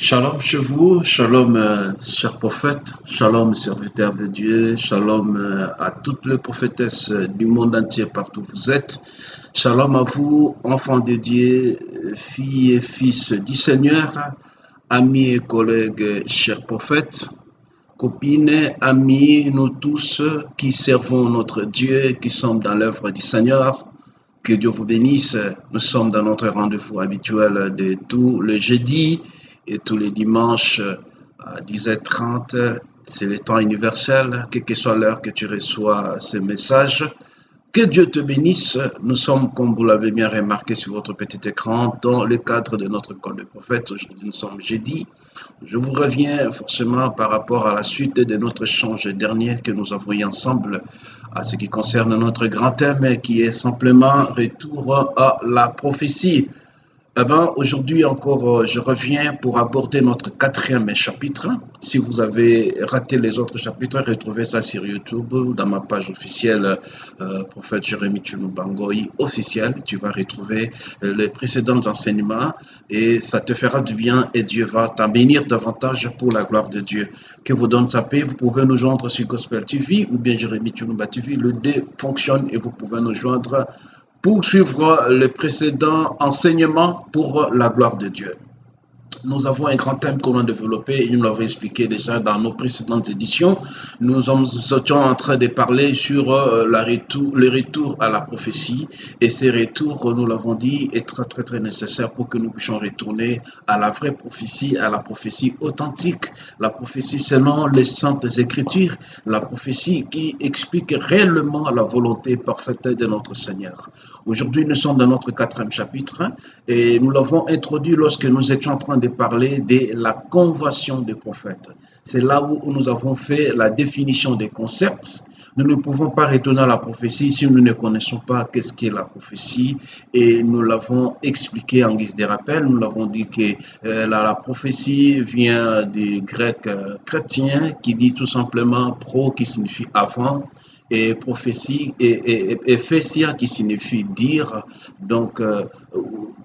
Shalom chez vous, shalom cher prophète, shalom serviteur de Dieu, shalom à toutes les prophétesses du monde entier partout où vous êtes, shalom à vous enfants de Dieu, filles et fils du Seigneur, amis et collègues chers prophètes, copines, amis, nous tous qui servons notre Dieu, qui sommes dans l'œuvre du Seigneur. Que Dieu vous bénisse. Nous sommes dans notre rendez-vous habituel de tous les jeudis et tous les dimanches à 10h30. C'est le temps universel, quelle que soit l'heure que tu reçois ces messages. Que Dieu te bénisse. Nous sommes, comme vous l'avez bien remarqué sur votre petit écran, dans le cadre de notre école de prophètes. Aujourd'hui, nous sommes jeudi. Je vous reviens forcément par rapport à la suite de notre échange dernier que nous avons eu ensemble à ce qui concerne notre grand thème qui est simplement retour à la prophétie. Eh ben, aujourd'hui encore, je reviens pour aborder notre quatrième chapitre. Si vous avez raté les autres chapitres, retrouvez ça sur YouTube, dans ma page officielle, Prophète Jérémie Tshilombangoy officielle. Tu vas retrouver les précédents enseignements et ça te fera du bien et Dieu va t'en bénir davantage pour la gloire de Dieu. Que vous donne sa paix. Vous pouvez nous joindre sur Gospel TV ou bien Jérémie Tshilomba TV. Le deux fonctionne et vous pouvez nous joindre pour suivre les précédents enseignements pour la gloire de Dieu. Nous avons un grand thème qu'on a développé et nous l'avons expliqué déjà dans nos précédentes éditions. Nous étions en train de parler sur le retour à la prophétie et ces retours, nous l'avons dit, est très nécessaire pour que nous puissions retourner à la vraie prophétie, à la prophétie authentique, la prophétie selon les saintes écritures, la prophétie qui explique réellement la volonté parfaite de notre Seigneur. Aujourd'hui, nous sommes dans notre quatrième chapitre et nous l'avons introduit lorsque nous étions en train de parler de la conversion des prophètes. C'est là où nous avons fait la définition des concepts. Nous ne pouvons pas retourner à la prophétie si nous ne connaissons pas qu'est-ce qu'est la prophétie et nous l'avons expliqué en guise de rappel. Nous l'avons dit que la prophétie vient du grec chrétien qui dit tout simplement pro qui signifie avant et prophétie et ephésia qui signifie dire, donc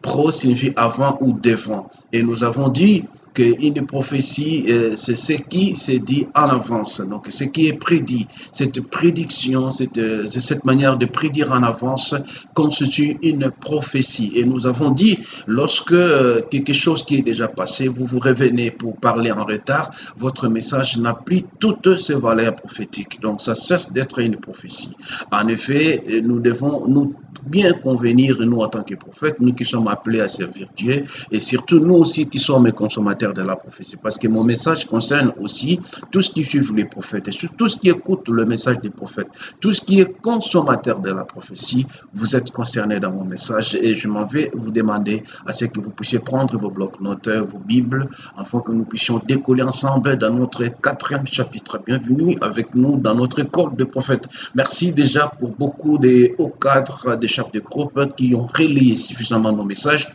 pro signifie avant ou devant. Et nous avons dit qu'une prophétie, c'est ce qui s'est dit en avance, donc ce qui est prédit. Cette prédiction, cette manière de prédire en avance constitue une prophétie. Et nous avons dit, lorsque quelque chose qui est déjà passé, vous vous revenez pour parler en retard, votre message n'a plus toutes ses valeurs prophétiques. Donc ça cesse d'être une prophétie. En effet, nous devons nous bien convenir, nous en tant que prophètes, nous qui sommes appelés à servir Dieu, et surtout nous aussi qui sommes consommateurs de la prophétie, parce que mon message concerne aussi tout ce qui suit les prophètes, et surtout tout ce qui écoute le message des prophètes, tout ce qui est consommateur de la prophétie, vous êtes concernés dans mon message, et je m'en vais vous demander à ce que vous puissiez prendre vos blocs-notes, vos Bibles, afin que nous puissions décoller ensemble dans notre quatrième chapitre. Bienvenue avec nous dans notre école de prophètes. Merci déjà pour beaucoup des hauts cadres, des chefs de groupe qui ont relayé suffisamment nos messages,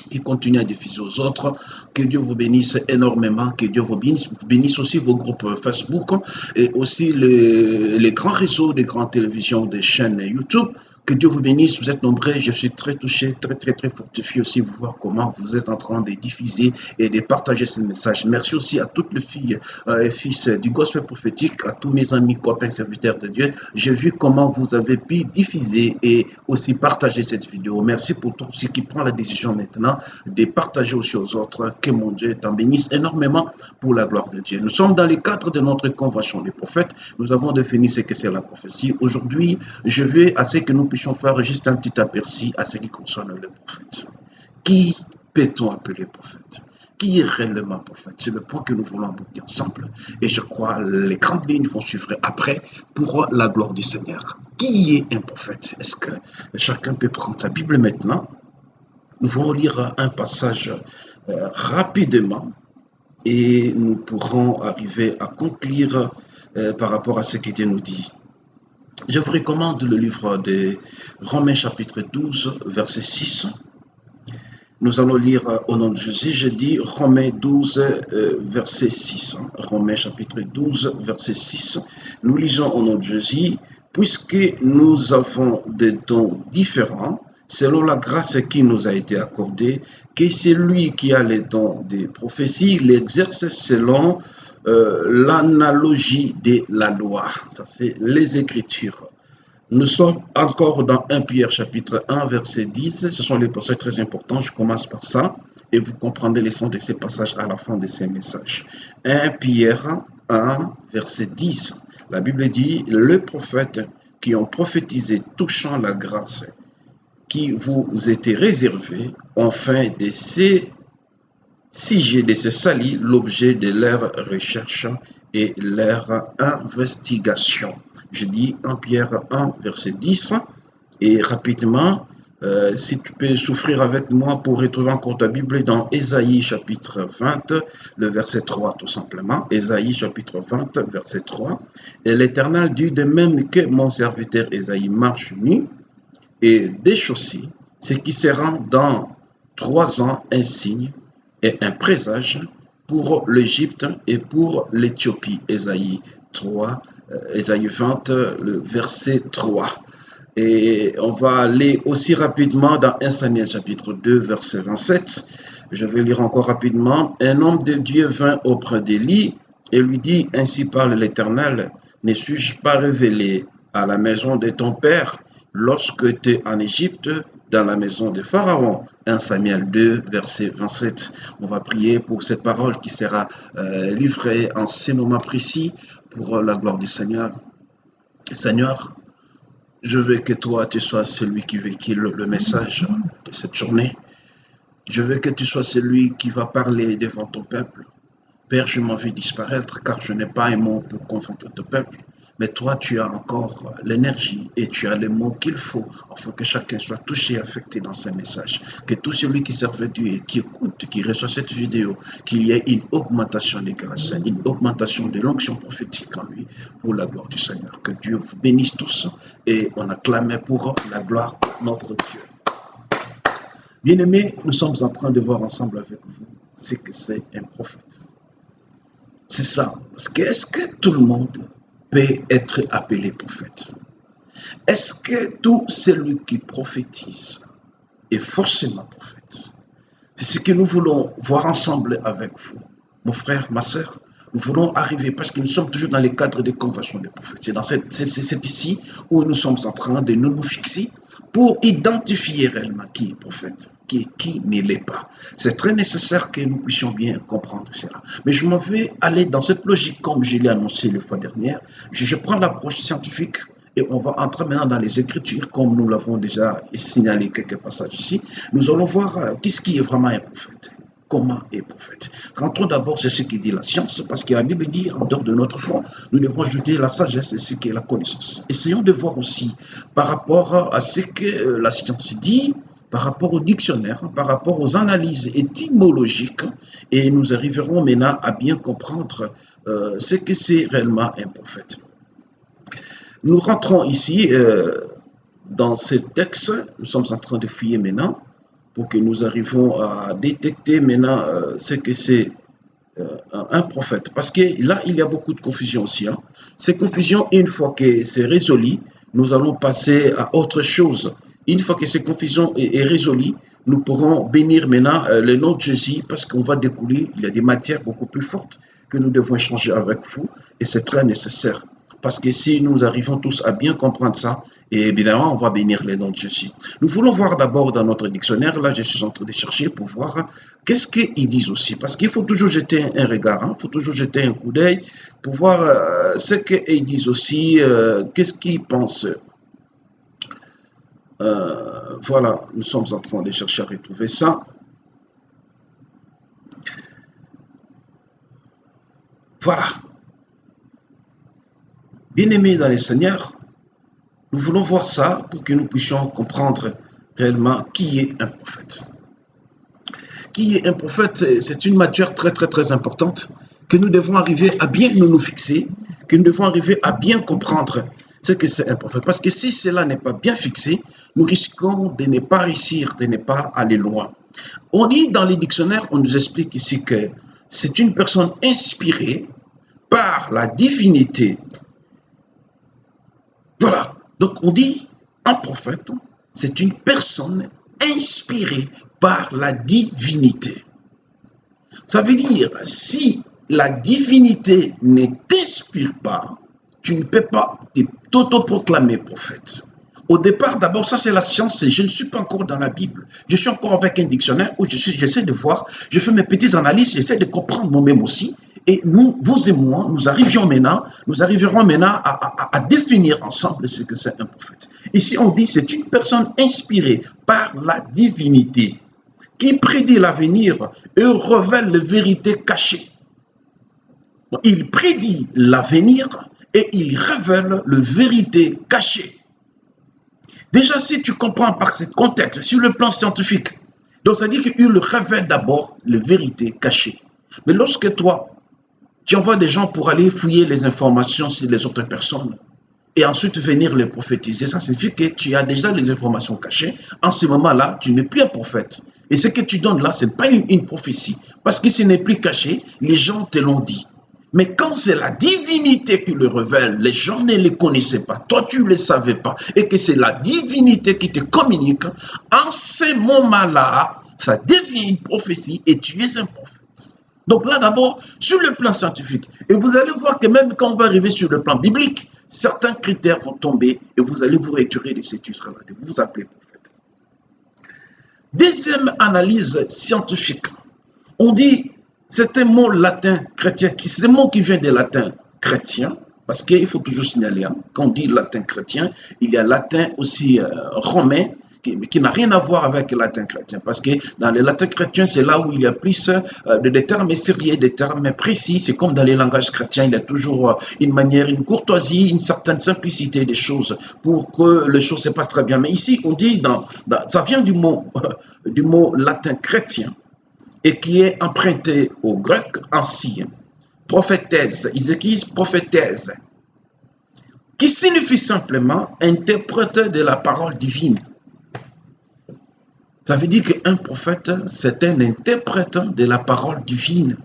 qui continuent à diffuser aux autres. Que Dieu vous bénisse énormément, que Dieu vous bénisse aussi vos groupes Facebook et aussi les grands réseaux, des grandes télévisions, des chaînes YouTube. Que Dieu vous bénisse, vous êtes nombreux, je suis très touché, très fortifié aussi de voir comment vous êtes en train de diffuser et de partager ce message. Merci aussi à toutes les filles et fils du gospel prophétique, à tous mes amis, copains, serviteurs de Dieu. J'ai vu comment vous avez pu diffuser et aussi partager cette vidéo. Merci pour tous ceux qui prennent la décision maintenant de partager aussi aux autres. Que mon Dieu t'en bénisse énormément pour la gloire de Dieu. Nous sommes dans le cadre de notre convention des prophètes. Nous avons défini ce que c'est la prophétie. Aujourd'hui, je vais à ce que nous puissions faire juste un petit aperçu à ce qui concerne le prophète. Qui peut-on appeler prophète? Qui est réellement prophète? C'est le point que nous voulons aborder ensemble. Et je crois les grandes lignes vont suivre après pour la gloire du Seigneur. Qui est un prophète? Est-ce que chacun peut prendre sa Bible maintenant? Nous allons lire un passage rapidement et nous pourrons arriver à conclure par rapport à ce que Dieu nous dit. Je vous recommande le livre de Romains chapitre 12, verset 6. Nous allons lire au nom de Jésus. Je dis Romains 12, verset 6. Romains chapitre 12, verset 6. Nous lisons au nom de Jésus. Puisque nous avons des dons différents, selon la grâce qui nous a été accordée, que celui qui a les dons des prophéties l'exerce selon l'analogie de la loi. Ça, c'est les Écritures. Nous sommes encore dans 1 Pierre chapitre 1 verset 10. Ce sont les passages très importants. Je commence par ça et vous comprendrez les sens de ces passages à la fin de ces messages. 1 Pierre 1 verset 10. La Bible dit, les prophètes qui ont prophétisé touchant la grâce qui vous était réservée ont fait de ces sujets, de ces salis, l'objet de leur recherche et leur investigation. Je dis 1 Pierre 1, verset 10, et rapidement, si tu peux souffrir avec moi pour retrouver encore ta Bible dans Ésaïe chapitre 20, le verset 3 tout simplement. Ésaïe chapitre 20, verset 3. Et l'Éternel dit, de même que mon serviteur Ésaïe marche nu et déchaussé, ce qui sera dans 3 ans un signe et un présage pour l'Égypte et pour l'Éthiopie. Ésaïe 3, Ésaïe 20, le verset 3. Et on va aller aussi rapidement dans 1 Samuel chapitre 2, verset 27. Je vais lire encore rapidement. Un homme de Dieu vint auprès d'Élie et lui dit, ainsi parle l'Éternel, ne suis-je pas révélé à la maison de ton père lorsque tu es en Égypte, dans la maison de Pharaon? 1 Samuel 2, verset 27. On va prier pour cette parole qui sera livrée en ces moments précis pour la gloire du Seigneur. Seigneur, je veux que toi, tu sois celui qui véhicule le message de cette journée. Je veux que tu sois celui qui va parler devant ton peuple. Père, je m'en vais disparaître car je n'ai pas un mot pour confronter ton peuple. Mais toi, tu as encore l'énergie et tu as les mots qu'il faut afin que chacun soit touché et affecté dans ces messages. Que tout celui qui servait Dieu et qui écoute, qui reçoit cette vidéo, qu'il y ait une augmentation des grâces, une augmentation de l'onction prophétique en lui pour la gloire du Seigneur. Que Dieu vous bénisse tous et on acclame pour la gloire de notre Dieu. Bien-aimés, nous sommes en train de voir ensemble avec vous ce que c'est un prophète. C'est ça. Parce que est-ce que tout le monde peut être appelé prophète? Est-ce que tout celui qui prophétise est forcément prophète? C'est ce que nous voulons voir ensemble avec vous. Mon frère, ma soeur, nous voulons arriver, parce que nous sommes toujours dans les cadres des conventions des prophètes. C'est ici où nous sommes en train de nous fixer pour identifier réellement qui est prophète, qui ne l'est pas. C'est très nécessaire que nous puissions bien comprendre cela. Mais je m'en vais aller dans cette logique, comme je l'ai annoncé la fois dernière. Je prends l'approche scientifique et on va entrer maintenant dans les Écritures, comme nous l'avons déjà signalé quelques passages ici. Nous allons voir qu'est-ce qui est vraiment un prophète. Comment est prophète? Rentrons d'abord sur ce qui dit la science, parce que la Bible dit, en dehors de notre foi, nous devons ajouter la sagesse et ce qui est la connaissance. Essayons de voir aussi, par rapport à ce que la science dit, par rapport au dictionnaire, par rapport aux analyses étymologiques, et nous arriverons maintenant à bien comprendre ce que c'est réellement un prophète. Nous rentrons ici dans ce texte, nous sommes en train de fouiller maintenant, pour que nous arrivions à détecter maintenant ce que c'est un prophète. Parce que là, il y a beaucoup de confusion aussi. Hein. Ces confusions, une fois que c'est résolu, nous allons passer à autre chose. Une fois que cette confusion est résolue, nous pourrons bénir maintenant le nom de Jésus parce qu'on va découler, il y a des matières beaucoup plus fortes que nous devons échanger avec vous et c'est très nécessaire. Parce que si nous arrivons tous à bien comprendre ça, et évidemment, on va bénir les noms de Jésus. Nous voulons voir d'abord dans notre dictionnaire, là je suis en train de chercher pour voir qu'est-ce qu'ils disent aussi. Parce qu'il faut toujours jeter un regard, il faut toujours jeter un coup d'œil pour voir ce qu'ils disent aussi, qu'est-ce qu'ils pensent. Voilà, nous sommes en train de chercher à retrouver ça. Voilà. Bien-aimés dans le Seigneur, nous voulons voir ça pour que nous puissions comprendre réellement qui est un prophète. Qui est un prophète, c'est une matière très très très importante que nous devons arriver à bien nous fixer, que nous devons arriver à bien comprendre ce que c'est un prophète. Parce que si cela n'est pas bien fixé, nous risquons de ne pas réussir, de ne pas aller loin. On dit dans les dictionnaires, on nous explique ici que c'est une personne inspirée par la divinité. Voilà. Donc on dit un prophète, c'est une personne inspirée par la divinité. Ça veut dire, si la divinité ne t'inspire pas, tu ne peux pas t'autoproclamer prophète. Au départ, d'abord, ça c'est la science, je ne suis pas encore dans la Bible. Je suis encore avec un dictionnaire où j'essaie de voir, je fais mes petites analyses, j'essaie de comprendre moi-même aussi. Et nous, vous et moi, nous arriverons maintenant à définir ensemble ce que c'est un prophète. Ici, on dit c'est une personne inspirée par la divinité qui prédit l'avenir et révèle les vérités cachées. Il prédit l'avenir et il révèle les vérités cachées. Déjà, si tu comprends par ce contexte, sur le plan scientifique, donc ça dit qu'il révèle d'abord les vérités cachées. Mais lorsque toi, tu envoies des gens pour aller fouiller les informations sur les autres personnes et ensuite venir les prophétiser, ça signifie que tu as déjà les informations cachées. En ce moment-là, tu n'es plus un prophète. Et ce que tu donnes là, ce n'est pas une prophétie. Parce que ce n'est plus caché, les gens te l'ont dit. Mais quand c'est la divinité qui le révèle, les gens ne le connaissaient pas, toi tu ne le savais pas, et que c'est la divinité qui te communique, en ce moment-là, ça devient une prophétie et tu es un prophète. Donc là d'abord, sur le plan scientifique, et vous allez voir que même quand on va arriver sur le plan biblique, certains critères vont tomber et vous allez vous retirer de ce titre-là, de vous appeler prophète. Deuxième analyse scientifique, on dit, c'est un mot latin chrétien, c'est un mot qui vient des latin chrétien, parce qu'il faut toujours signaler, hein, quand on dit latin chrétien, il y a latin aussi romain, qui n'a rien à voir avec le latin chrétien, parce que dans le latin chrétien, c'est là où il y a plus de termes sérieux, des termes précis. C'est comme dans les langages chrétiens, il y a toujours une manière, une courtoisie, une certaine simplicité des choses pour que les choses se passent très bien. Mais ici, on dit, ça vient du mot latin chrétien, et qui est emprunté au grec ancien, prophétèse, ils écrivent prophétèse, qui signifie simplement interpréteur de la parole divine. Ça veut dire qu'un prophète, c'est un interprète de la parole divine.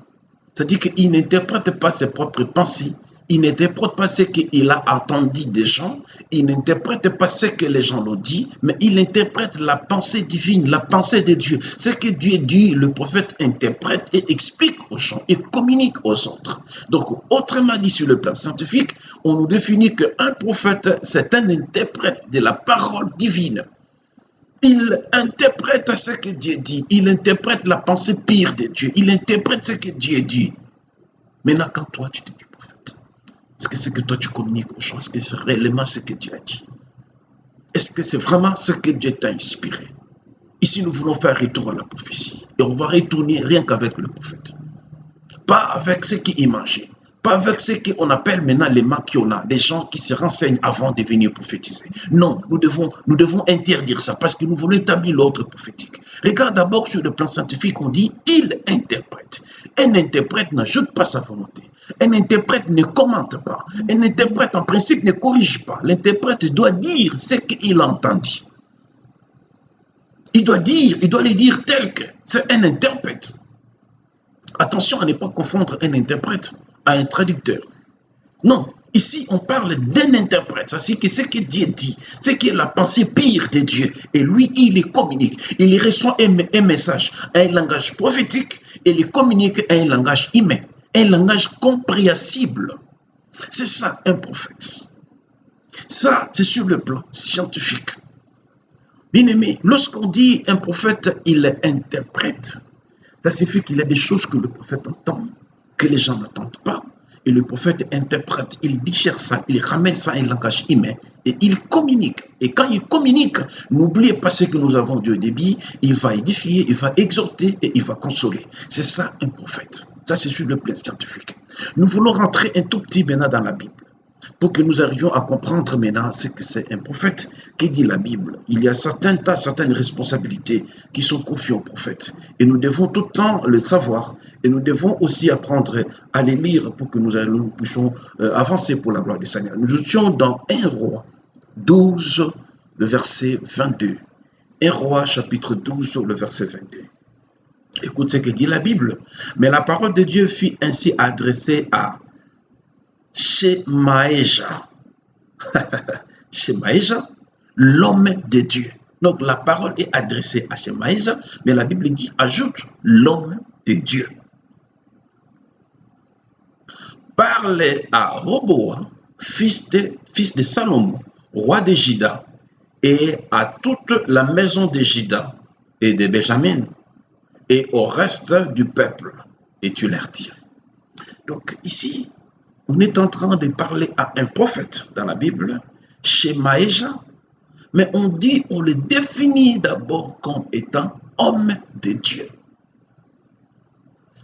C'est-à-dire qu'il n'interprète pas ses propres pensées, il n'interprète pas ce qu'il a entendu des gens, il n'interprète pas ce que les gens l'ont dit, mais il interprète la pensée divine, la pensée de Dieu. Ce que Dieu dit, le prophète interprète et explique aux gens et communique aux autres. Donc, autrement dit, sur le plan scientifique, on nous définit qu'un prophète, c'est un interprète de la parole divine. Il interprète ce que Dieu dit, il interprète la pensée pire de Dieu, il interprète ce que Dieu dit. Maintenant, quand toi, tu te dis prophète, est-ce que c'est que toi, tu communiques aux gens? Est-ce que c'est réellement ce que Dieu a dit? Est-ce que c'est vraiment ce que Dieu t'a inspiré? Ici, nous voulons faire retour à la prophétie. Et on va retourner rien qu'avec le prophète. Pas avec ce qui est mangé. Pas avec ce qu'on appelle maintenant les maquiona, des gens qui se renseignent avant de venir prophétiser. Non, nous devons interdire ça parce que nous voulons établir l'ordre prophétique. Regarde d'abord sur le plan scientifique, on dit « il interprète ». Un interprète n'ajoute pas sa volonté. Un interprète ne commente pas. Un interprète en principe ne corrige pas. L'interprète doit dire ce qu'il a entendu. Il doit le dire tel que c'est un interprète. Attention à ne pas confondre un interprète à un traducteur. Non, ici on parle d'un interprète, c'est-à-dire que ce que Dieu dit, c'est que la pensée pire de Dieu, et lui il les communique, il reçoit un message, un langage prophétique, et il communique un langage humain, un langage compréhensible. C'est ça un prophète. Ça, c'est sur le plan scientifique. Bien aimé, lorsqu'on dit un prophète, il interprète, ça signifie qu'il y a des choses que le prophète entend, que les gens n'entendent pas. Et le prophète interprète, il digère ça, il ramène ça à un langage humain et il communique. Et quand il communique, n'oubliez pas ce que nous avons dit au début, il va édifier, il va exhorter et il va consoler. C'est ça un prophète. Ça, c'est sur le plan scientifique. Nous voulons rentrer un tout petit maintenant dans la Bible pour que nous arrivions à comprendre maintenant ce que c'est un prophète. Qui dit la Bible? Il y a certaines tâches, certaines responsabilités qui sont confiées au prophète. Et nous devons tout le temps le savoir. Et nous devons aussi apprendre à les lire pour que nous puissions avancer pour la gloire du Seigneur. Nous étions dans 1 Roi 12, le verset 22. 1 Roi chapitre 12, le verset 22. Écoute ce que dit la Bible. Mais la parole de Dieu fut ainsi adressée à Shemaéja. Shemaéja, l'homme de Dieu. Donc la parole est adressée à Shemaïsa, mais la Bible dit, ajoute l'homme de Dieu. Parle à Roboam, fils de Salomon, roi de Juda, et à toute la maison de Juda et de Benjamin, et au reste du peuple, et tu leur diras. Donc ici, on est en train de parler à un prophète dans la Bible, Shemaïsa, mais on le définit d'abord comme étant homme de Dieu.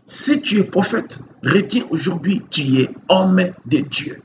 Si tu es prophète, retiens aujourd'hui, tu es homme de Dieu.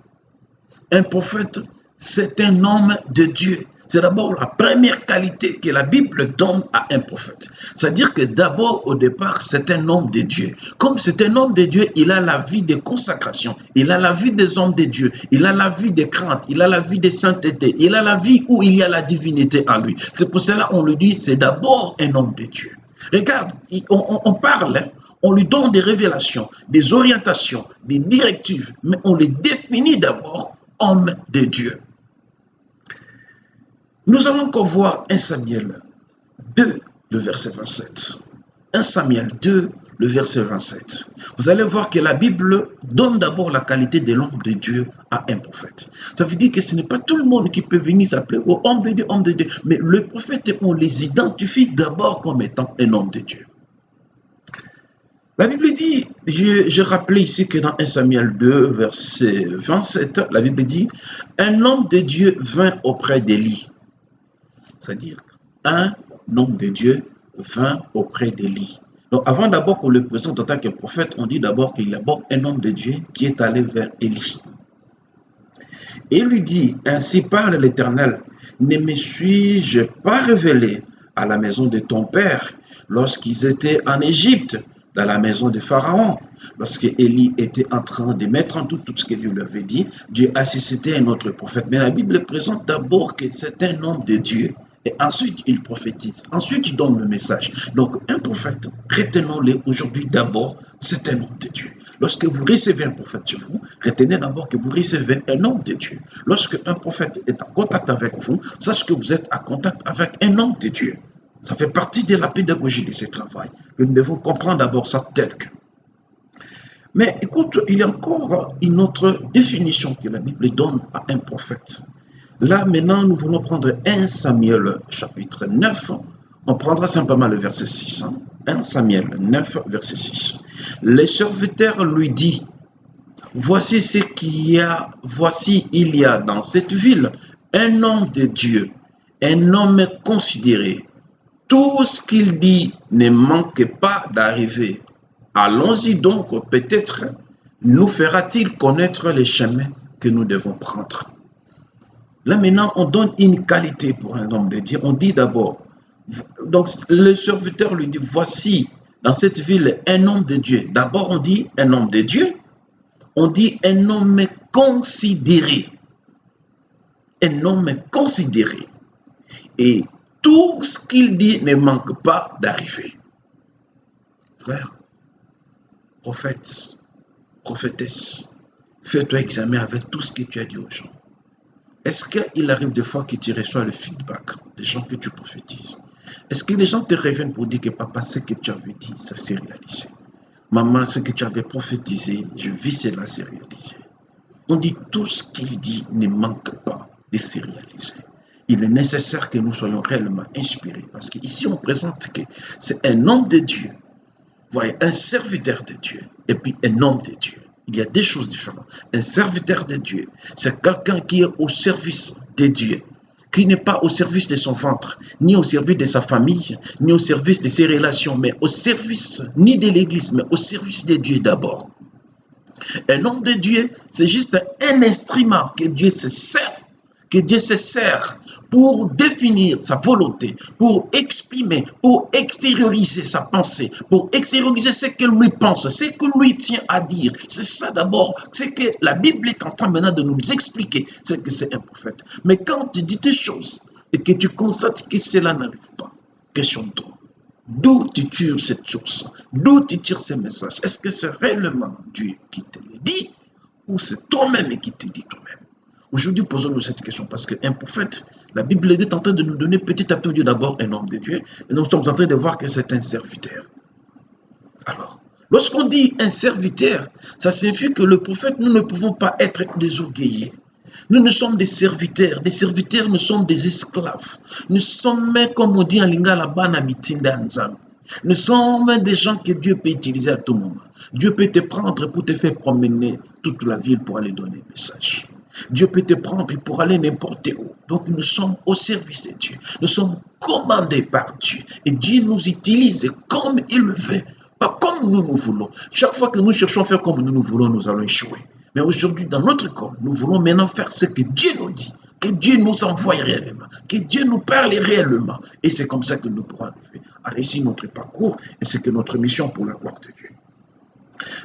Un prophète, c'est un homme de Dieu. C'est d'abord la première qualité que la Bible donne à un prophète. C'est-à-dire que d'abord, au départ, c'est un homme de Dieu. Comme c'est un homme de Dieu, il a la vie de consécration. Il a la vie des hommes de Dieu. Il a la vie de crainte. Il a la vie de sainteté. Il a la vie où il y a la divinité en lui. C'est pour cela qu'on le dit, c'est d'abord un homme de Dieu. Regarde, on parle, on lui donne des révélations, des orientations, des directives, mais on les définit d'abord homme de Dieu. Nous allons encore voir 1 Samuel 2, le verset 27. 1 Samuel 2, le verset 27. Vous allez voir que la Bible donne d'abord la qualité de l'homme de Dieu à un prophète. Ça veut dire que ce n'est pas tout le monde qui peut venir s'appeler oh, homme de Dieu, mais le prophète, on les identifie d'abord comme étant un homme de Dieu. La Bible dit, je rappelais ici que dans 1 Samuel 2, verset 27, la Bible dit, un homme de Dieu vint auprès d'Élie. C'est-à-dire, un homme de Dieu vint auprès d'Élie. Donc, avant d'abord qu'on le présente en tant qu'un prophète, on dit d'abord qu'il y a d'abord un homme de Dieu qui est allé vers Élie. Et il lui dit, ainsi parle l'Éternel, ne me suis-je pas révélé à la maison de ton père lorsqu'ils étaient en Égypte, dans la maison de Pharaon, lorsque Élie était en train de mettre en doute tout ce que Dieu lui avait dit, Dieu a suscité un autre prophète. Mais la Bible présente d'abord que c'est un homme de Dieu, et ensuite il prophétise, ensuite il donne le message. Donc un prophète, retenons-le aujourd'hui d'abord, c'est un homme de Dieu. Lorsque vous recevez un prophète chez vous, retenez d'abord que vous recevez un homme de Dieu. Lorsque un prophète est en contact avec vous, sachez que vous êtes en contact avec un homme de Dieu. Ça fait partie de la pédagogie de ce travail, que nous devons comprendre d'abord ça tel que. Mais écoute, il y a encore une autre définition que la Bible donne à un prophète. Là, maintenant, nous voulons prendre 1 Samuel chapitre 9. On prendra simplement le verset 6. 1 Samuel 9, verset 6. Le serviteur lui dit, voici ce qu'il y a, voici il y a dans cette ville un homme de Dieu, un homme considéré. Tout ce qu'il dit ne manque pas d'arriver. Allons-y donc, peut-être nous fera-t-il connaître les chemins que nous devons prendre. Là maintenant, on donne une qualité pour un homme de Dieu. On dit d'abord, donc le serviteur lui dit, voici dans cette ville un homme de Dieu. D'abord on dit un homme de Dieu, on dit un homme considéré. Un homme considéré. Et tout ce qu'il dit ne manque pas d'arriver. Frère, prophète, prophétesse, fais-toi examiner avec tout ce que tu as dit aux gens. Est-ce qu'il arrive des fois que tu reçois le feedback des gens que tu prophétises? Est-ce que les gens te reviennent pour dire que papa, ce que tu avais dit, ça s'est réalisé? Maman, ce que tu avais prophétisé, je vis cela s'est réalisé. On dit tout ce qu'il dit ne manque pas de se réaliser. Il est nécessaire que nous soyons réellement inspirés parce qu'ici on présente que c'est un homme de Dieu, voyez, un serviteur de Dieu et puis un homme de Dieu. Il y a des choses différentes. Un serviteur de Dieu, c'est quelqu'un qui est au service de Dieu, qui n'est pas au service de son ventre, ni au service de sa famille, ni au service de ses relations, mais au service, ni de l'Église, mais au service de Dieu d'abord. Un homme de Dieu, c'est juste un instrument que Dieu se sert pour définir sa volonté, pour exprimer, pour extérioriser sa pensée, pour extérioriser ce que lui pense, ce que lui tient à dire. C'est ça d'abord, c'est que la Bible est en train maintenant de nous expliquer, c'est que c'est un prophète. Mais quand tu dis des choses et que tu constates que cela n'arrive pas, questionne-toi. D'où tu tires cette source? D'où tu tires ces messages? Est-ce que c'est réellement Dieu qui te le dit ou c'est toi-même qui te dit toi-même? Aujourd'hui, posons-nous cette question parce qu'un prophète, la Bible est en train de nous donner petit à petit d'abord un homme de Dieu. Et nous sommes en train de voir que c'est un serviteur. Alors, lorsqu'on dit un serviteur, ça signifie que le prophète, nous ne pouvons pas être des orgueillés. Nous ne sommes des serviteurs. Des serviteurs, nous sommes des esclaves. Nous sommes, comme on dit en lingala, nous sommes des gens que Dieu peut utiliser à tout moment. Dieu peut te prendre pour te faire promener toute la ville pour aller donner un message. Dieu peut te prendre pour aller n'importe où. Donc nous sommes au service de Dieu. Nous sommes commandés par Dieu. Et Dieu nous utilise comme il le veut, pas comme nous voulons. Chaque fois que nous cherchons à faire comme nous voulons, nous allons échouer. Mais aujourd'hui, dans notre corps, nous voulons maintenant faire ce que Dieu nous dit, que Dieu nous envoie réellement, que Dieu nous parle réellement. Et c'est comme ça que nous pourrons arriver à réussir notre parcours et c'est que notre mission pour la gloire de Dieu.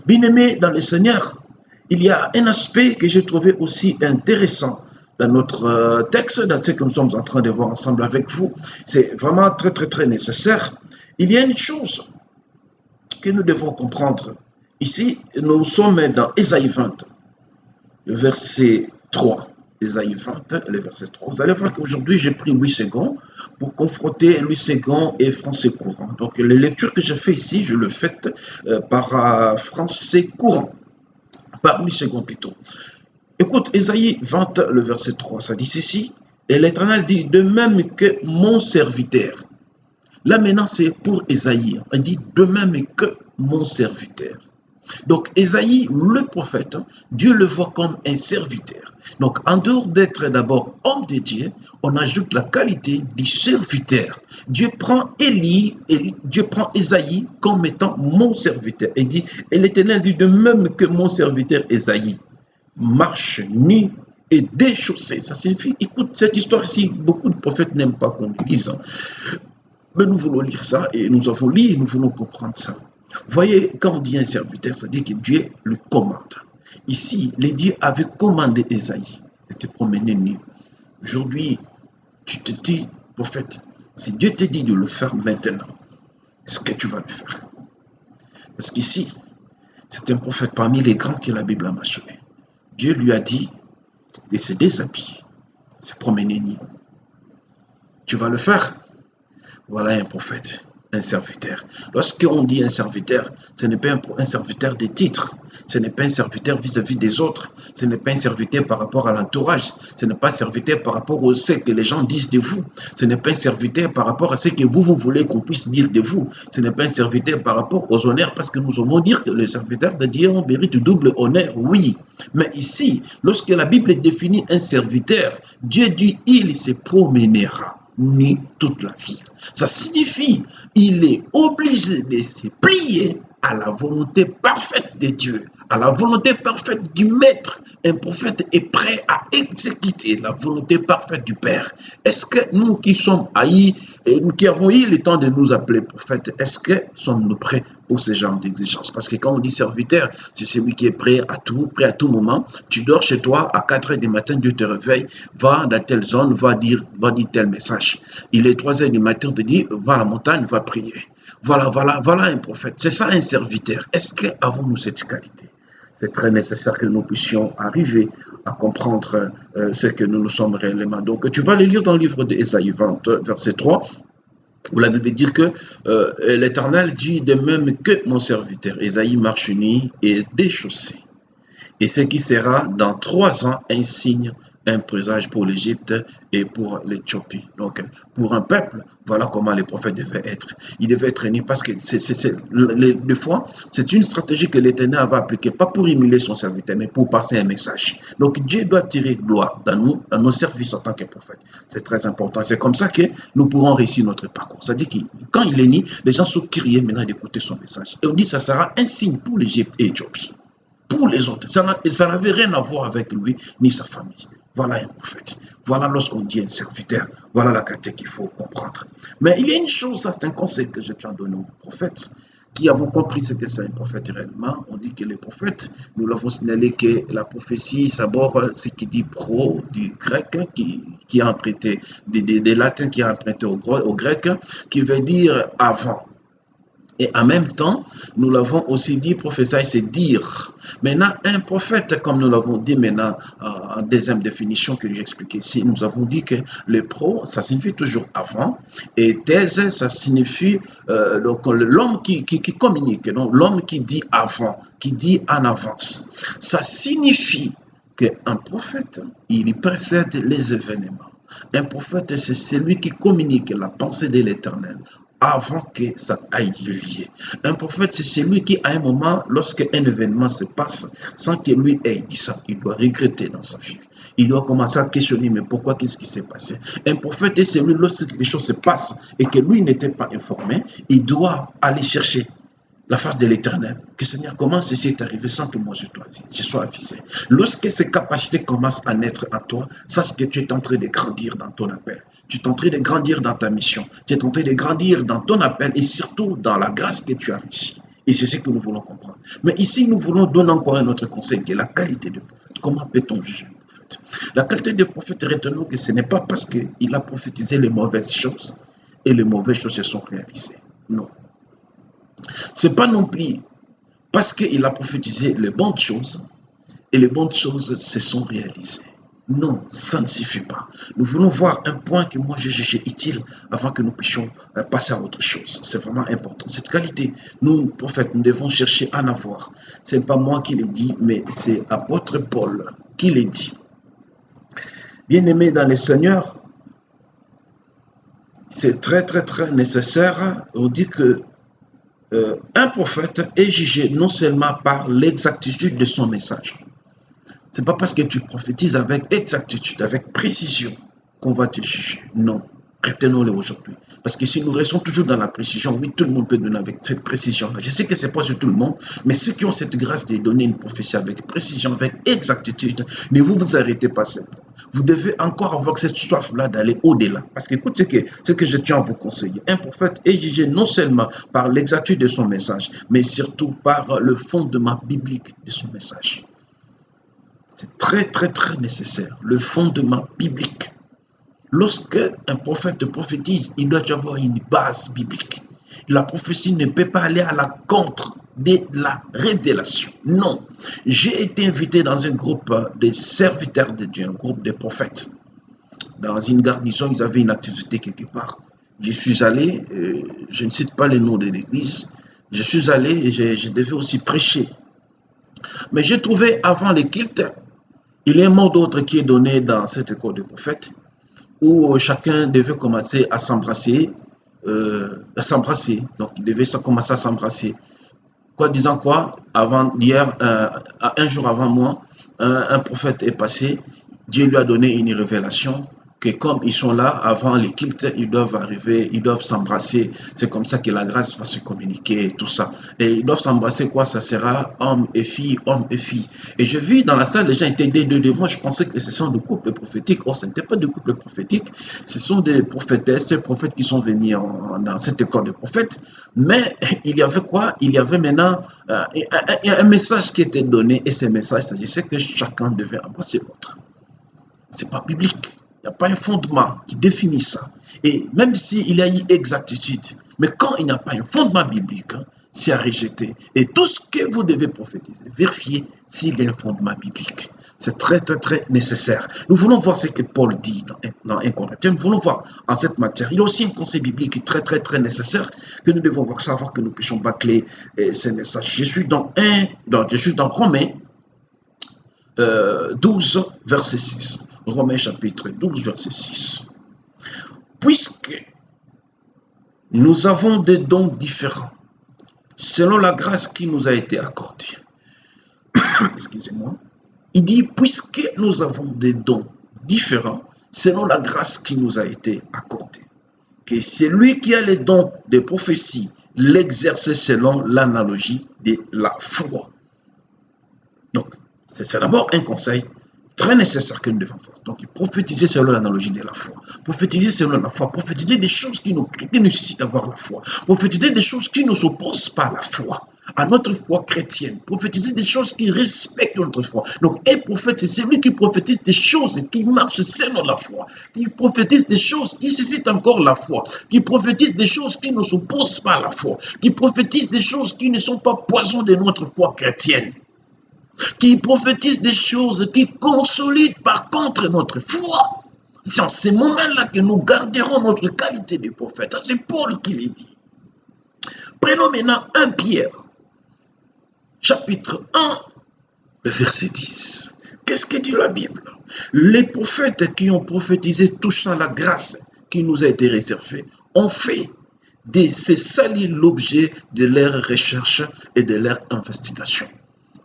Bien-aimés dans le Seigneur, il y a un aspect que j'ai trouvé aussi intéressant dans notre texte, dans ce que nous sommes en train de voir ensemble avec vous. C'est vraiment très nécessaire. Il y a une chose que nous devons comprendre. Ici, nous sommes dans Ésaïe 20, le verset 3. Ésaïe 20, le verset 3. Vous allez voir qu'aujourd'hui, j'ai pris Louis II pour confronter Louis II et français courant. Donc, les lectures que je fais ici, je le fais par français courant, par Louis II plutôt. Écoute, Ésaïe 20, le verset 3, ça dit ceci. Et l'Éternel dit, de même que mon serviteur. Là maintenant, c'est pour Ésaïe. Il dit, de même que mon serviteur. Donc, Ésaïe, le prophète, Dieu le voit comme un serviteur. Donc, en dehors d'être d'abord homme de Dieu, on ajoute la qualité du serviteur. Dieu prend Élie, et Dieu prend Ésaïe comme étant mon serviteur. Et dit, et l'Éternel dit de même que mon serviteur Ésaïe marche nu et déchaussé. Ça signifie, écoute, cette histoire-ci, beaucoup de prophètes n'aiment pas qu'on lise. Mais nous voulons lire ça et nous avons lu et nous voulons comprendre ça. Voyez, quand on dit un serviteur, ça dit que Dieu le commande. Ici, les dieux avaient commandé Ésaïe de te promener nu. Aujourd'hui, tu te dis, prophète, si Dieu te dit de le faire maintenant, est-ce que tu vas le faire? Parce qu'ici, c'est un prophète parmi les grands que la Bible a mentionné. Dieu lui a dit de se déshabiller, de se promener nu. Tu vas le faire? Voilà un prophète. Un serviteur. Lorsqu'on dit un serviteur, ce n'est pas un serviteur des titres, ce n'est pas un serviteur vis-à-vis des autres, ce n'est pas un serviteur par rapport à l'entourage, ce n'est pas un serviteur par rapport à ce que les gens disent de vous, ce n'est pas un serviteur par rapport à ce que vous voulez qu'on puisse dire de vous, ce n'est pas un serviteur par rapport aux honneurs, parce que nous allons dire que le serviteur de Dieu mérite double honneur, oui. Mais ici, lorsque la Bible définit un serviteur, Dieu dit il se promènera ni toute la vie. Ça signifie il est obligé de se plier à la volonté parfaite de Dieu, à la volonté parfaite du Maître. Un prophète est prêt à exécuter la volonté parfaite du Père. Est-ce que nous qui sommes haïs et nous qui avons eu le temps de nous appeler prophètes, est-ce que sommes-nous prêts pour ce genre d'exigence? Parce que quand on dit serviteur, c'est celui qui est prêt à tout moment. Tu dors chez toi, à 4 h du matin, Dieu te réveille, va dans telle zone, va dire tel message. Il est 3 h du matin, on te dit, va à la montagne, va prier. Voilà un prophète. C'est ça un serviteur. Est-ce que avons-nous cette qualité? C'est très nécessaire que nous puissions arriver à comprendre ce que nous sommes réellement. Donc, tu vas le lire dans le livre d'Ésaïe 20, verset 3, où la Bible dit que l'Éternel dit de même que mon serviteur. Ésaïe marche nu et déchaussé. Et ce qui sera dans 3 ans un signe, un présage pour l'Égypte et pour l'Éthiopie. Donc, pour un peuple, voilà comment les prophètes devaient être. Ils devaient être unis parce que des fois, c'est une stratégie que l'Éternel va appliquer, pas pour humilier son serviteur, mais pour passer un message. Donc, Dieu doit tirer gloire dans nous, dans nos services en tant que prophète. C'est très important. C'est comme ça que nous pourrons réussir notre parcours. C'est-à-dire que quand il est né, les gens sont criés maintenant d'écouter son message. Et on dit que ça sera un signe pour l'Égypte et l'Éthiopie. Pour les autres, ça n'avait rien à voir avec lui ni sa famille. Voilà un prophète. Voilà lorsqu'on dit un serviteur. Voilà la qualité qu'il faut comprendre. Mais il y a une chose, ça c'est un conseil que je tiens à donner aux prophètes qui avons compris ce que c'est un prophète réellement. On dit que les prophètes, nous l'avons signalé que la prophétie, c'est d'abord ce qui dit pro du grec, qui a emprunté, des latins qui a emprunté au grec, qui veut dire avant. Et en même temps, nous l'avons aussi dit, prophétie, c'est dire. Maintenant, un prophète, comme nous l'avons dit maintenant en deuxième définition que j'ai expliqué ici, nous avons dit que le pro, ça signifie toujours avant, et thèse, ça signifie donc l'homme qui communique, donc l'homme qui dit avant, qui dit en avance. Ça signifie qu'un prophète, il précède les événements. Un prophète, c'est celui qui communique la pensée de l'Éternel avant que ça aille lieu. Un prophète, c'est celui qui, à un moment, lorsqu'un événement se passe, sans que lui ait dit ça, il doit regretter dans sa vie. Il doit commencer à questionner, mais pourquoi, qu'est-ce qui s'est passé? Un prophète est celui, lorsque quelque chose se passe et que lui n'était pas informé, il doit aller chercher la face de l'Éternel. Que Seigneur, comment ceci est arrivé sans que moi je sois avisé? Lorsque ces capacités commencent à naître en toi, sache que tu es en train de grandir dans ton appel. Tu es en train de grandir dans ta mission. Tu es en train de grandir dans ton appel et surtout dans la grâce que tu as ici. Et c'est ce que nous voulons comprendre. Mais ici, nous voulons donner encore un autre conseil qui est la qualité du prophète. Comment peut-on juger un prophète? La qualité du prophète, retenons que ce n'est pas parce qu'il a prophétisé les mauvaises choses et les mauvaises choses se sont réalisées. Non. Ce n'est pas non plus parce qu'il a prophétisé les bonnes choses et les bonnes choses se sont réalisées. Non, ça ne suffit pas. Nous voulons voir un point que moi j'ai jugé utile avant que nous puissions passer à autre chose. C'est vraiment important. Cette qualité, nous, prophètes, nous devons chercher à en avoir. Ce n'est pas moi qui l'ai dit, mais c'est l'apôtre Paul qui l'a dit. Bien-aimés dans le Seigneur, c'est très nécessaire. On dit que un prophète est jugé non seulement par l'exactitude de son message. Ce n'est pas parce que tu prophétises avec exactitude, avec précision, qu'on va te juger. Non, retenons-le aujourd'hui. Parce que si nous restons toujours dans la précision, oui, tout le monde peut donner avec cette précision-là. Je sais que ce n'est pas sur tout le monde, mais ceux qui ont cette grâce de donner une prophétie avec précision, avec exactitude, ne vous arrêtez pas ça. Vous devez encore avoir cette soif-là d'aller au-delà. Parce que écoute ce que je tiens à vous conseiller. Un prophète est jugé non seulement par l'exactitude de son message, mais surtout par le fondement biblique de son message. C'est très nécessaire, le fondement biblique. Lorsque un prophète prophétise, il doit y avoir une base biblique. La prophétie ne peut pas aller à la contre de la révélation. Non. J'ai été invité dans un groupe de serviteurs de Dieu, un groupe de prophètes. Dans une garnison, ils avaient une activité quelque part. Je suis allé, je ne cite pas le nom de l'église, je suis allé et je devais aussi prêcher. Mais j'ai trouvé avant le culte, il y a un mot d'autre qui est donné dans cette école de prophètes, où chacun devait commencer à s'embrasser, donc il devait commencer à s'embrasser. Quoi disant quoi? Avant hier, un jour avant moi, un prophète est passé. Dieu lui a donné une révélation que comme ils sont là avant les cultes, ils doivent arriver, ils doivent s'embrasser. C'est comme ça que la grâce va se communiquer, tout ça. Et ils doivent s'embrasser quoi? Ça sera homme et fille, homme et fille. Et je vis dans la salle, les gens étaient des deux. Moi, je pensais que ce sont des couples prophétiques. Or, ce n'était pas des couples prophétiques. Ce sont des prophétesses, ces prophètes qui sont venus dans cette école de prophètes. Mais il y avait quoi? Il y avait maintenant un message qui était donné. Et ce message, c'est que chacun devait embrasser l'autre. Ce n'est pas biblique. Il n'y a pas un fondement qui définit ça. Et même s'il y a eu exactitude, mais quand il n'y a pas un fondement biblique, c'est à rejeter. Et tout ce que vous devez prophétiser, vérifiez s'il y a un fondement biblique. C'est très nécessaire. Nous voulons voir ce que Paul dit dans 1 Corinthiens. Nous voulons voir en cette matière. Il y a aussi un conseil biblique très nécessaire que nous devons voir, savoir que nous puissions bâcler ces messages. Je suis dans Romains 12, verset 6. Romains chapitre 12, verset 6. Puisque nous avons des dons différents, selon la grâce qui nous a été accordée. Excusez-moi. Il dit, puisque nous avons des dons différents, selon la grâce qui nous a été accordée. Que celui qui a les dons de prophétie l'exerce selon l'analogie de la foi. Donc, c'est d'abord un conseil très nécessaire que nous devons voir. Donc, prophétiser selon l'analogie de la foi. Prophétiser selon la foi. Prophétiser des choses qui nous suscitent d'avoir la foi. Prophétiser des choses qui ne s'opposent pas à la foi. à notre foi chrétienne. Prophétiser des choses qui respectent notre foi. Donc, un prophète, c'est celui qui prophétise des choses qui marchent selon la foi, qui prophétise des choses qui suscitent encore la foi, qui prophétise des choses qui ne s'opposent pas à la foi, qui prophétise des choses qui ne sont pas poison de notre foi chrétienne, qui prophétise des choses qui consolident par contre notre foi. C'est en ces moments-là que nous garderons notre qualité de prophète. C'est Paul qui l'a dit. Prenons maintenant 1 Pierre, chapitre 1, le verset 10. Qu'est-ce que dit la Bible? Les prophètes qui ont prophétisé touchant la grâce qui nous a été réservée ont fait de ces salis l'objet de leur recherche et de leur investigation.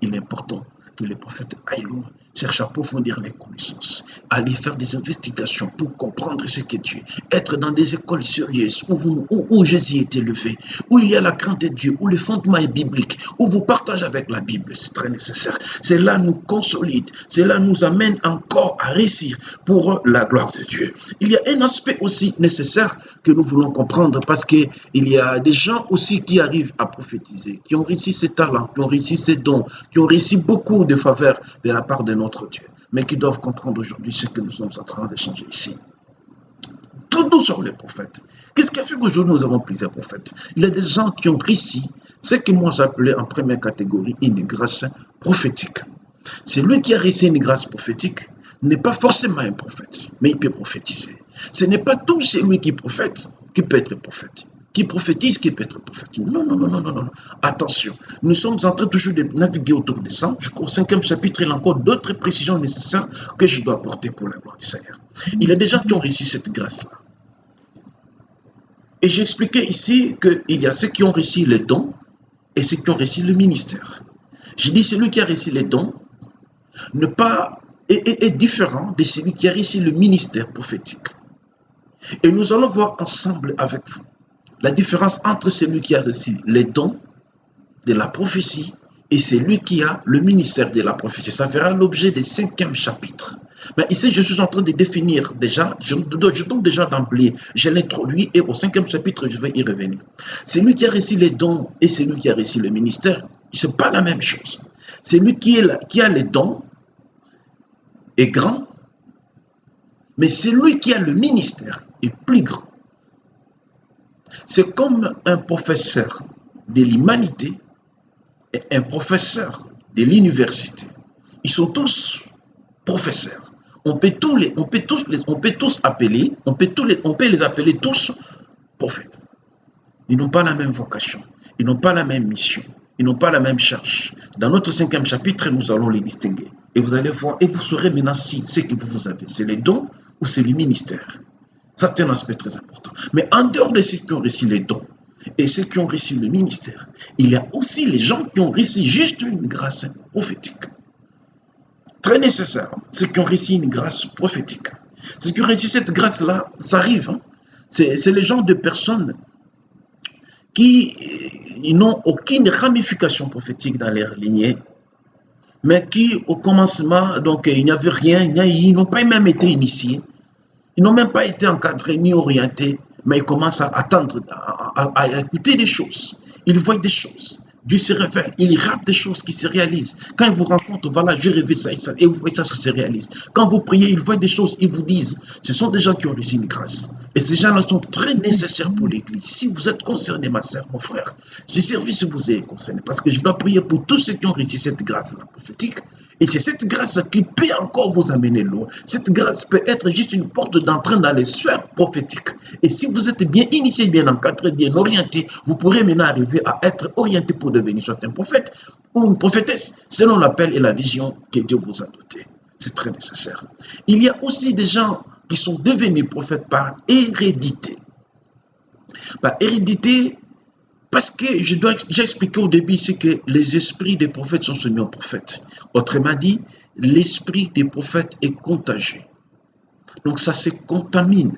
Il est important que les prophètes aillent loin, cherchent à approfondir les connaissances, aller faire des investigations pour comprendre ce que Dieu est, être dans des écoles sérieuses où Jésus est élevé, où il y a la crainte de Dieu, où le fondement est biblique, où vous partagez avec la Bible, c'est très nécessaire. Cela nous consolide, cela nous amène encore à réussir pour la gloire de Dieu. Il y a un aspect aussi nécessaire que nous voulons comprendre parce qu'il y a des gens aussi qui arrivent à prophétiser, qui ont réussi ces talents, qui ont réussi ces dons, qui ont réussi beaucoup de faveurs de la part de notre Dieu, mais qui doivent comprendre aujourd'hui ce que nous sommes en train d'échanger ici. Tout nous sommes les prophètes. Qu'est-ce qui a fait qu'aujourd'hui nous avons plusieurs prophètes? Il y a des gens qui ont réussi ce que moi j'appelais en première catégorie une grâce prophétique. Celui qui a réussi une grâce prophétique n'est pas forcément un prophète, mais il peut prophétiser. Ce n'est pas tout celui qui prophète qui peut être prophète. Qui prophétise, qui peut être prophète. Non, non, non, non, non, non. Attention, nous sommes en train toujours de naviguer autour de ça. Jusqu'au 5e chapitre, il y a encore d'autres précisions nécessaires que je dois apporter pour la gloire du Seigneur. Il y a des gens qui ont réussi cette grâce-là. Et j'ai expliqué ici qu'il y a ceux qui ont réussi les dons et ceux qui ont réussi le ministère. J'ai dit celui qui a réussi les dons est différent de celui qui a réussi le ministère prophétique. Et nous allons voir ensemble avec vous la différence entre celui qui a reçu les dons de la prophétie et celui qui a le ministère de la prophétie. Ça fera l'objet du 5e chapitre. Mais ici, je suis en train de définir déjà, je tombe déjà d'emblée, je l'introduis et au 5e chapitre, je vais y revenir. Celui qui a reçu les dons et celui qui a reçu le ministère, ce n'est pas la même chose. Celui qui a les dons est grand, mais celui qui a le ministère est plus grand. C'est comme un professeur de l'humanité et un professeur de l'université. Ils sont tous professeurs. On peut les appeler tous prophètes. Ils n'ont pas la même vocation. Ils n'ont pas la même mission. Ils n'ont pas la même charge. Dans notre 5e chapitre, nous allons les distinguer. Et vous allez voir, et vous saurez maintenant si ce que vous avez, c'est les dons ou c'est le ministère. C'est un aspect très important. Mais en dehors de ceux qui ont reçu les dons et ceux qui ont reçu le ministère, il y a aussi les gens qui ont reçu juste une grâce prophétique. Très nécessaire, ceux qui ont reçu une grâce prophétique. Ceux qui ont reçu cette grâce-là, ça arrive. Hein? C'est les gens de personnes qui n'ont aucune ramification prophétique dans leur lignée, mais qui, au commencement, donc il n'y avait rien, ils n'ont pas même été initiés. Ils n'ont même pas été encadrés ni orientés, mais ils commencent à attendre, à écouter des choses. Ils voient des choses. Dieu se révèle, il rate des choses qui se réalisent. Quand ils vous rencontrent, voilà, je rêve ça, et vous voyez ça se réalise. Quand vous priez, ils voient des choses, ils vous disent. Ce sont des gens qui ont reçu une grâce. Et ces gens-là sont très nécessaires pour l'Église. Si vous êtes concerné, ma sœur, mon frère, ce service vous est concerné. Parce que je dois prier pour tous ceux qui ont reçu cette grâce-là prophétique. Et c'est cette grâce qui peut encore vous amener loin. Cette grâce peut être juste une porte d'entrée dans les sphères prophétiques. Et si vous êtes bien initié, bien encadré, bien orienté, vous pourrez maintenant arriver à être orienté pour devenir soit un prophète ou une prophétesse, selon l'appel et la vision que Dieu vous a dotée. C'est très nécessaire. Il y a aussi des gens qui sont devenus prophètes par hérédité. Par hérédité, parce que j'ai expliqué au début, c'est que les esprits des prophètes sont soumis aux prophètes. Autrement dit, l'esprit des prophètes est contagieux. Donc ça se contamine.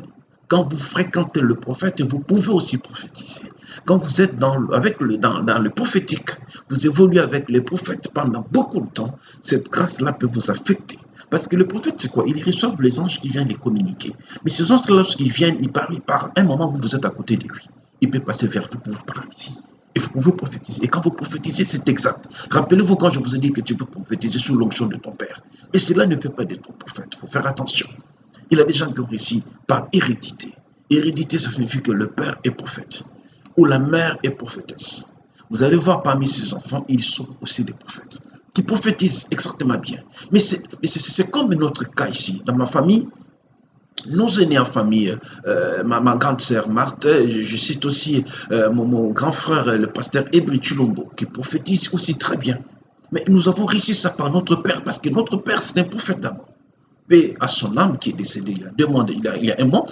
Quand vous fréquentez le prophète, vous pouvez aussi prophétiser. Quand vous êtes dans le prophétique, vous évoluez avec les prophètes pendant beaucoup de temps, cette grâce-là peut vous affecter. Parce que le prophète, c'est quoi? Ils reçoivent les anges qui viennent les communiquer. Mais ces anges, lorsqu'ils viennent, ils parlent. Un moment, vous êtes à côté de lui. Il peut passer vers vous pour vous parler ici. Et vous pouvez prophétiser. Et quand vous prophétisez, c'est exact. Rappelez-vous quand je vous ai dit que tu peux prophétiser sous l'onction de ton père. Et cela ne fait pas de ton prophète. Il faut faire attention. Il y a des gens qui ont réussi par hérédité. Hérédité, ça signifie que le père est prophète. Ou la mère est prophétesse. Vous allez voir parmi ces enfants, ils sont aussi des prophètes. Qui prophétisent extrêmement bien. Mais c'est comme notre cas ici. Dans ma famille, nous aînés en famille, ma grande sœur Marthe, je cite aussi mon grand frère, le pasteur Ebri Chulombo, qui prophétise aussi très bien. Mais nous avons réussi ça par notre père, parce que notre père, c'est un prophète d'abord. Et à son âme qui est décédé il y a 2 mois, il y a un mois.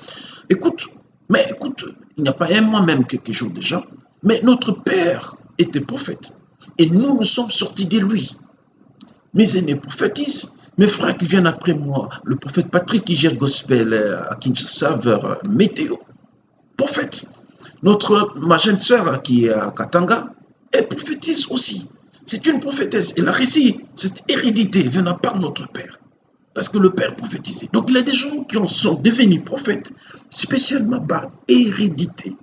Écoute, il n'y a pas un mois, même quelques jours déjà, mais notre père était prophète. Et nous sommes sortis de lui. Mes aînés prophétisent. Mes frères qui viennent après moi, le prophète Patrick qui gère Gospel à Kinshasa vers Météo, prophète. Ma jeune sœur qui est à Katanga, elle prophétise aussi. C'est une prophétesse. Elle a réussi cette hérédité venant par notre père. Parce que le père prophétisait. Donc il y a des gens qui sont devenus prophètes, spécialement par hérédité.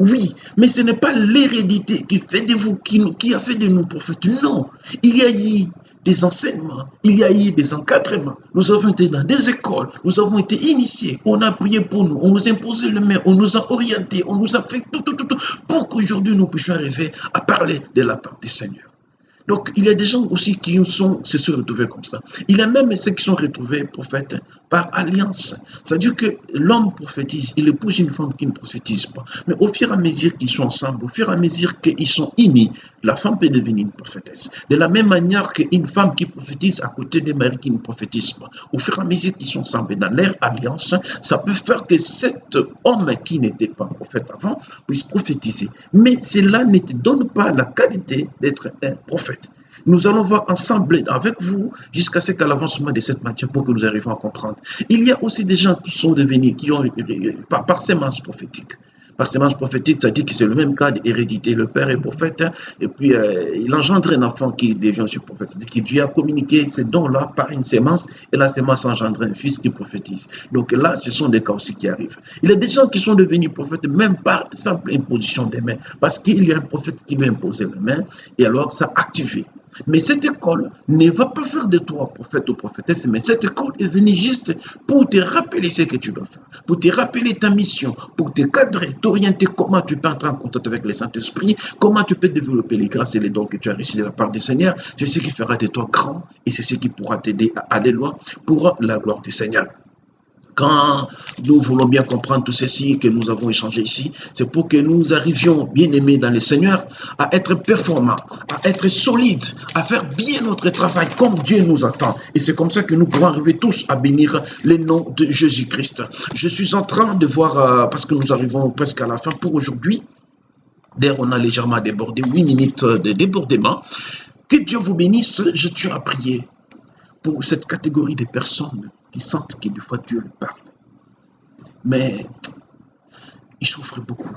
Oui, mais ce n'est pas l'hérédité qui fait de vous, qui a fait de nous prophètes. Non, il y a eu des enseignements, il y a eu des encadrements. Nous avons été dans des écoles, nous avons été initiés, on a prié pour nous, on nous a imposé le main, on nous a orientés, on nous a fait tout, pour qu'aujourd'hui nous puissions arriver à parler de la part du Seigneur. Donc, il y a des gens aussi qui se sont retrouvés comme ça. Il y a même ceux qui sont retrouvés prophètes par alliance. C'est-à-dire que l'homme prophétise, il épouse une femme qui ne prophétise pas. Mais au fur et à mesure qu'ils sont ensemble, au fur et à mesure qu'ils sont unis, la femme peut devenir une prophétesse. De la même manière qu'une femme qui prophétise à côté d'un mari qui ne prophétise pas. Au fur et à mesure qu'ils sont ensemble dans leur alliance, ça peut faire que cet homme qui n'était pas prophète avant puisse prophétiser. Mais cela ne te donne pas la qualité d'être un prophète. Nous allons voir ensemble avec vous jusqu'à ce qu'à l'avancement de cette matière pour que nous arrivions à comprendre. Il y a aussi des gens qui sont devenus, qui ont par sémence prophétique. Par sémence prophétique, ça dit que c'est le même cas d'hérédité. Le père est prophète et puis il engendre un enfant qui devient aussi prophète. C'est-à-dire que Dieu a communiqué ces dons-là par une sémence et la sémence engendre un fils qui prophétise. Donc là, ce sont des cas aussi qui arrivent. Il y a des gens qui sont devenus prophètes même par simple imposition des mains. Parce qu'il y a un prophète qui lui a imposé les mains et alors ça a activé. Mais cette école ne va pas faire de toi prophète ou prophétesse, mais cette école est venue juste pour te rappeler ce que tu dois faire, pour te rappeler ta mission, pour te cadrer, t'orienter comment tu peux entrer en contact avec le Saint-Esprit, comment tu peux développer les grâces et les dons que tu as reçus de la part du Seigneur. C'est ce qui fera de toi grand et c'est ce qui pourra t'aider à aller loin pour la gloire du Seigneur. Quand nous voulons bien comprendre tout ceci que nous avons échangé ici, c'est pour que nous arrivions, bien aimés dans le Seigneur, à être performants, à être solides, à faire bien notre travail comme Dieu nous attend. Et c'est comme ça que nous pourrons arriver tous à bénir le nom de Jésus-Christ. Je suis en train de voir, parce que nous arrivons presque à la fin pour aujourd'hui, d'ailleurs on a légèrement débordé, 8 minutes de débordement. Que Dieu vous bénisse, je tiens à prier pour cette catégorie de personnes qui sentent que des fois Dieu leur parle. Mais ils souffrent beaucoup.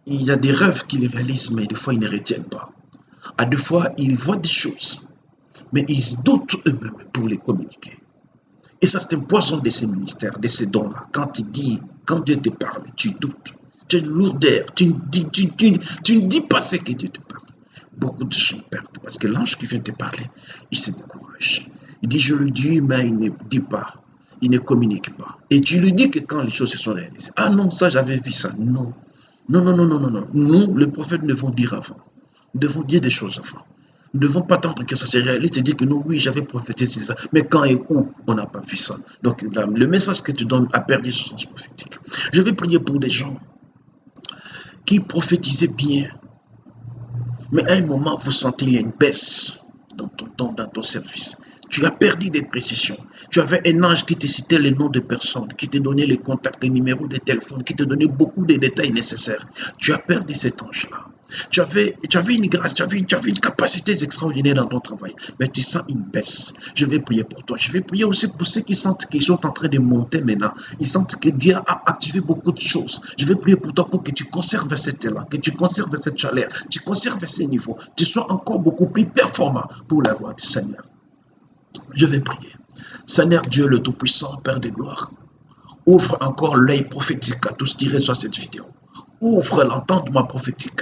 Il y a des rêves qu'ils réalisent, mais des fois ils ne retiennent pas. À des fois, ils voient des choses, mais ils doutent eux-mêmes pour les communiquer. Et ça, c'est un poison de ces ministères, de ces dons-là. Quand Dieu te parle, tu doutes. Tu as une lourdeur, tu ne dis pas ce que Dieu te parle. Beaucoup de gens perdent parce que l'ange qui vient te parler, il se décourage. Il dit, je le dis, mais il ne dit pas. Il ne communique pas. Et tu lui dis que quand les choses se sont réalisées, ah non, ça j'avais vu ça. Non. Non. Nous, les prophètes, nous devons dire avant. Nous devons dire des choses avant. Nous ne devons pas attendre que ça se réalise et dire que non, oui, j'avais prophétisé ça. Mais quand et où, on n'a pas vu ça. Donc, le message que tu donnes a perdu son sens prophétique. Je vais prier pour des gens qui prophétisaient bien. Mais à un moment, vous sentez qu'il y a une baisse dans ton temps, dans ton service. Tu as perdu des précisions. Tu avais un ange qui te citait les noms de personnes, qui te donnait les contacts, les numéros de téléphone, qui te donnait beaucoup de détails nécessaires. Tu as perdu cet ange-là. Tu avais une grâce, tu avais une capacité extraordinaire dans ton travail, mais tu sens une baisse. Je vais prier pour toi. Je vais prier aussi pour ceux qui sentent qu'ils sont en train de monter maintenant. Ils sentent que Dieu a activé beaucoup de choses. Je vais prier pour toi pour que tu conserves cet élan, que tu conserves cette chaleur, tu conserves ces niveaux, tu sois encore beaucoup plus performant pour la gloire du Seigneur. Je vais prier. Seigneur Dieu le Tout-Puissant, Père de gloire, ouvre encore l'œil prophétique à tout ce qui reçoit cette vidéo. Ouvre l'entendement prophétique.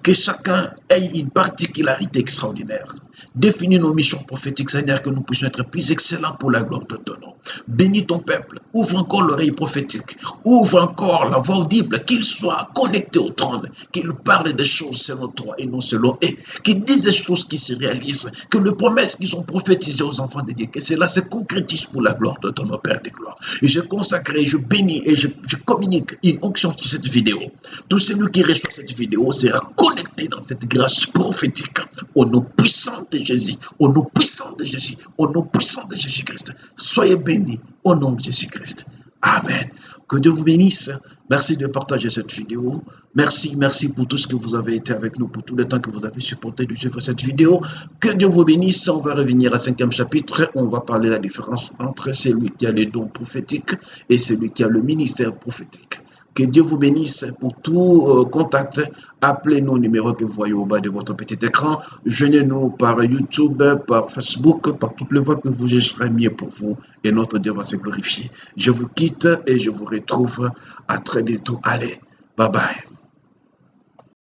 Que chacun ait une particularité extraordinaire. Définis nos missions prophétiques, Seigneur, que nous puissions être plus excellents pour la gloire de ton nom. Bénis ton peuple. Ouvre encore l'oreille prophétique. Ouvre encore la voix audible. Qu'il soit connecté au trône. Qu'il parle des choses selon toi et non selon eux. Qu'il dise des choses qui se réalisent. Que les promesses qui sont prophétisées aux enfants de Dieu, que cela se concrétise pour la gloire de ton nom, Père de gloire. Et je consacre, je bénis et je communique une onction sur cette vidéo. Tout celui qui reçoit cette vidéo sera connecté dans cette grâce prophétique au nom puissant de Jésus, au nom puissant de Jésus, au nom puissant de Jésus-Christ. Soyez bénis au nom de Jésus-Christ. Amen. Que Dieu vous bénisse. Merci de partager cette vidéo. Merci pour tout ce que vous avez été avec nous, pour tout le temps que vous avez supporté de suivre cette vidéo. Que Dieu vous bénisse. On va revenir à 5e chapitre. On va parler de la différence entre celui qui a les dons prophétiques et celui qui a le ministère prophétique. Que Dieu vous bénisse. Pour tout contact, appelez-nous au numéro que vous voyez au bas de votre petit écran. Joignez-nous par YouTube, par Facebook, par toutes les voies que vous jugerez mieux pour vous. Et notre Dieu va se glorifier. Je vous quitte et je vous retrouve à très bientôt. Allez, bye bye.